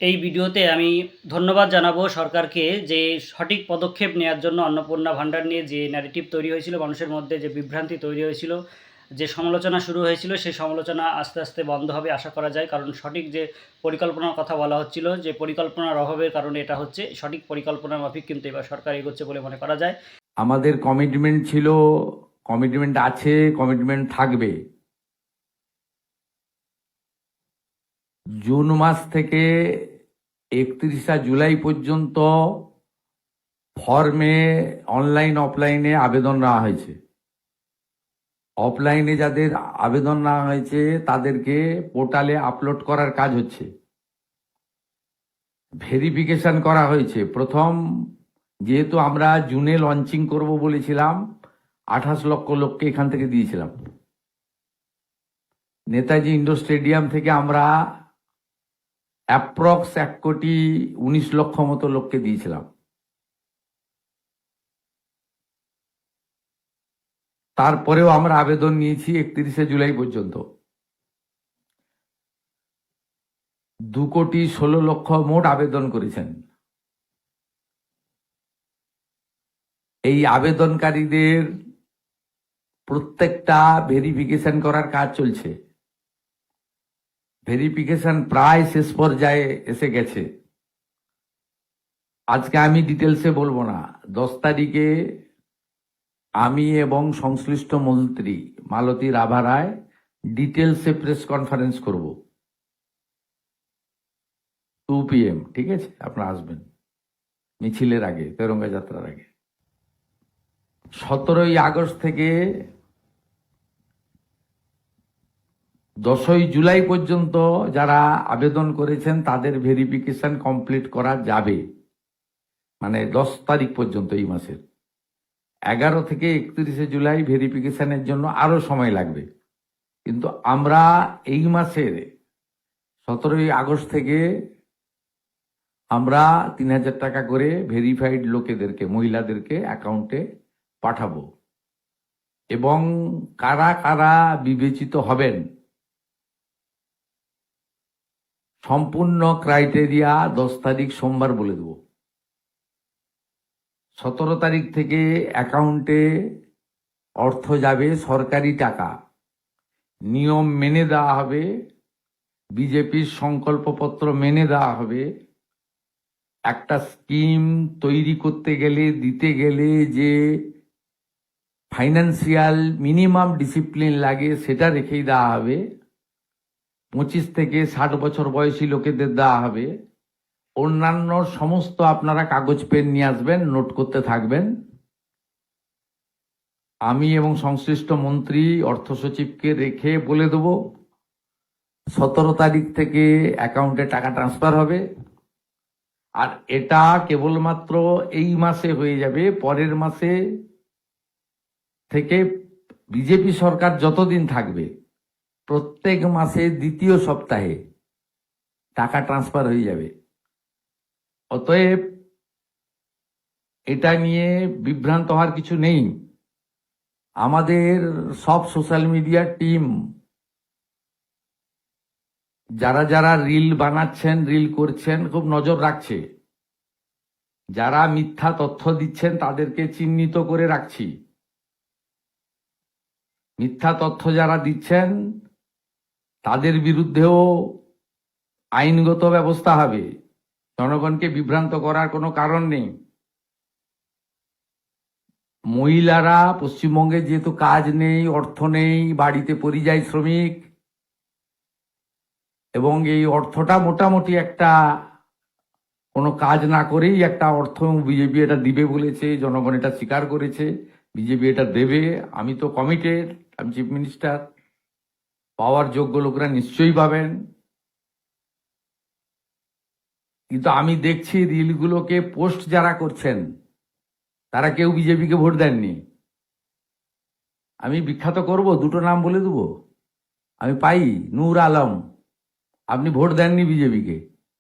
এই ভিডিওতে আমি ধন্যবাদ জানাবো সরকারকে যে সঠিক পদক্ষেপ নেওয়ার জন্য অন্নপূর্ণা ভাণ্ডার নিয়ে যে ন্যারেটিভ তৈরি হয়েছিল, মানুষের মধ্যে যে বিভ্রান্তি তৈরি হয়েছিল, যে সমালোচনা শুরু হয়েছিল, সেই সমালোচনা আস্তে আস্তে বন্ধ হবে আশা করা যায়। কারণ সঠিক যে পরিকল্পনার কথা বলা হচ্ছিল, যে পরিকল্পনার অভাবের কারণে এটা হচ্ছে, সঠিক পরিকল্পনার মাফিক কিন্তু এবার সরকার এগোচ্ছে বলে মনে করা যায়। আমাদের কমিটমেন্ট ছিল, কমিটমেন্ট আছে, কমিটমেন্ট থাকবে। জুন মাস থেকে 31শে জুলাই পর্যন্ত ফর্মে অনলাইন অফলাইনে আবেদন নেওয়া হয়েছে। অফলাইনে যাদের আবেদন নেওয়া হয়েছে তাদেরকে পোর্টালে আপলোড করার কাজ হচ্ছে, ভেরিফিকেশন করা হয়েছে। প্রথম যেহেতু আমরা জুনে লঞ্চিং করব বলেছিলাম, 28 লক্ষ লোককে এখান থেকে দিয়েছিলাম। নেতাজি ইন্ডোর স্টেডিয়াম থেকে আমরা অ্যাপ্রক্স 1,19,00,000 মতো লোককে দিয়েছিলাম। তারপরেও আমরা আবেদন নিয়েছি 31শে জুলাই পর্যন্ত। 2,16,00,000 মোট আবেদন করেছেন। এই আবেদনকারীদের প্রত্যেকটা ভেরিফিকেশন করার কাজ চলছে। ভেরিফিকেশন প্রায় শেষ পর্যায়ে এসে গেছে। আজকে আমি ডিটেলসে বলবো না। 10 তারিখে আমি এবং সংশ্লিষ্ট মন্ত্রী মালতী রাভা রায় ডিটেলসে প্রেস কনফারেন্স করব 2 PM, ঠিক আছে? আপনারা আসবেন মিছিলের আগে, তেরঙ্গা যাত্রার আগে। 17ই আগস্ট থেকে 10ই জুলাই পর্যন্ত যারা আবেদন করেছেন তাদের ভেরিফিকেশন কমপ্লিট করা যাবে, মানে 10 তারিখ পর্যন্ত এই মাসের। 11 থেকে 31শে জুলাই ভেরিফিকেশনের জন্য আরো সময় লাগবে, কিন্তু আমরা এই মাসের 17ই আগস্ট থেকে আমরা 3,000 টাকা করে ভেরিফাইড লোকেদেরকে, মহিলাদেরকে অ্যাকাউন্টে পাঠাবো। এবং কারা কারা বিবেচিত হবেন সম্পূর্ণ ক্রাইটেরিয়া 10 তারিখ সোমবার বলে দেব। 17 তারিখ থেকে অ্যাকাউন্টে অর্থ যাবে, সরকারি টাকা, নিয়ম মেনে দেওয়া হবে, বিজেপির সংকল্পপত্র মেনে দেওয়া হবে। একটা স্কিম তৈরি করতে গেলে, দিতে গেলে যে ফাইন্যান্সিয়াল মিনিমাম ডিসিপ্লিন লাগে সেটা রেখেই দেওয়া হবে। 25 থেকে 60 বছর বয়সী লোকেদের দেওয়া হবে। অন্যান্য সমস্ত আপনারা কাগজ পেন নিয়ে আসবেন, নোট করতে থাকবেন। আমি এবং সংশ্লিষ্ট মন্ত্রী অর্থ সচিবকে রেখে বলে দেব 17 তারিখ থেকে অ্যাকাউন্টে টাকা ট্রান্সফার হবে। আর এটা কেবলমাত্র এই মাসে হয়ে যাবে। পরের মাসে থেকে বিজেপি সরকার যতদিন থাকবে প্রত্যেক মাসে দ্বিতীয় সপ্তাহে টাকা ট্রান্সফার হয়ে যাবে। অতএব এটা নিয়ে বিভ্রান্ত হওয়ার কিছু নেই। আমাদের সব সোশ্যাল মিডিয়া টিম যারা যারা রিল বানাচ্ছেন, রিল করছেন, খুব নজর রাখছে। যারা মিথ্যা তথ্য দিচ্ছেন তাদেরকে চিহ্নিত করে রাখছি। মিথ্যা তথ্য যারা দিচ্ছেন তাদের বিরুদ্ধেও আইনগত ব্যবস্থা হবে। জনগণকে বিভ্রান্ত করার কোনো কারণ নেই। মহিলারা পশ্চিমবঙ্গে যেহেতু কাজ নেই, অর্থ নেই, বাড়িতে পরিযায়ী শ্রমিক, এবং এই অর্থটা মোটামুটি একটা কোনো কাজ না করেই একটা অর্থ বিজেপি এটা দিবে বলেছে, জনগণ এটা স্বীকার করেছে, বিজেপি এটা দেবে। আমি তো কমিটেড, আমি চিফ মিনিস্টার, পাওয়ার যোগ্য লোকরা নিশ্চয়ই পাবেন। কিন্তু আমি দেখছি রিলগুলোকে পোস্ট যারা করছেন তারা কেউ বিজেপিকে ভোট দেননি। আমি বিখ্যাত করব, দুটো নাম বলে দেবো। আমি পাই নূর আলম, আপনি ভোট দেননি বিজেপিকে,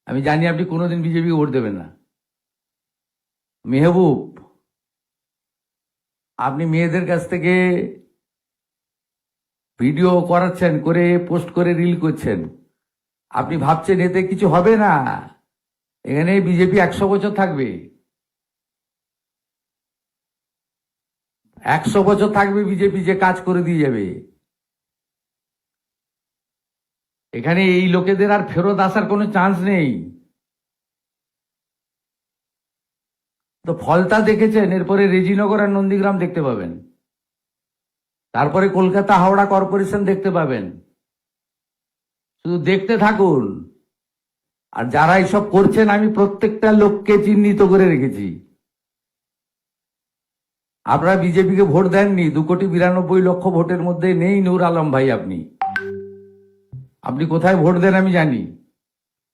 আমি জানি আপনি কোনোদিন বিজেপিকে ভোট দেবেন না। মেহবুব, আপনি মেয়েদের কাছ থেকে ভিডিও করাচ্ছেন, করে পোস্ট করে রিল করছেন, আপনি ভাবছেন এতে কিছু হবে না। এখানে বিজেপি 100 বছর থাকবে, 100 বছর থাকবে বিজেপি, যে কাজ করে দিয়ে যাবে। এখানে এই লোকেদের আর ফেরত আসার কোনো চান্স নেই। তো ফলতা দেখেছেন, এরপরে রেজিনগর আর নন্দীগ্রাম দেখতে পাবেন, তারপরে কলকাতা হাওড়া কর্পোরেশন দেখতে পাবেন। শুধু দেখতে থাকুন। আর যারা এসব করছেন, আমি প্রত্যেকটা লোককে চিহ্নিত করে রেখেছি। আপনারা বিজেপিকে ভোট দেননি, 2,92,00,000 ভোটের মধ্যে নেই নূর আলম ভাই। আপনি কোথায় ভোট দেন আমি জানি,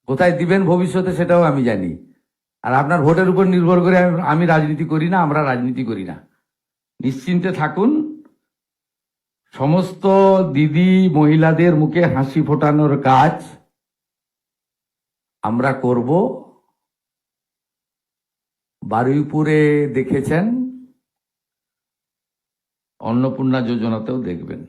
কোথায় দিবেন ভবিষ্যতে সেটাও আমি জানি। আর আপনার ভোটের উপর নির্ভর করে আমি রাজনীতি করি না, আমরা রাজনীতি করি না। নিশ্চিন্তে থাকুন। সমস্ত দিদি মহিলাদের মুখে হাসি ফোটানোর কাজ আমরা করব। বারুইপুরে দেখেছেন, অন্নপূর্ণা যোজনাতেও দেখবেন।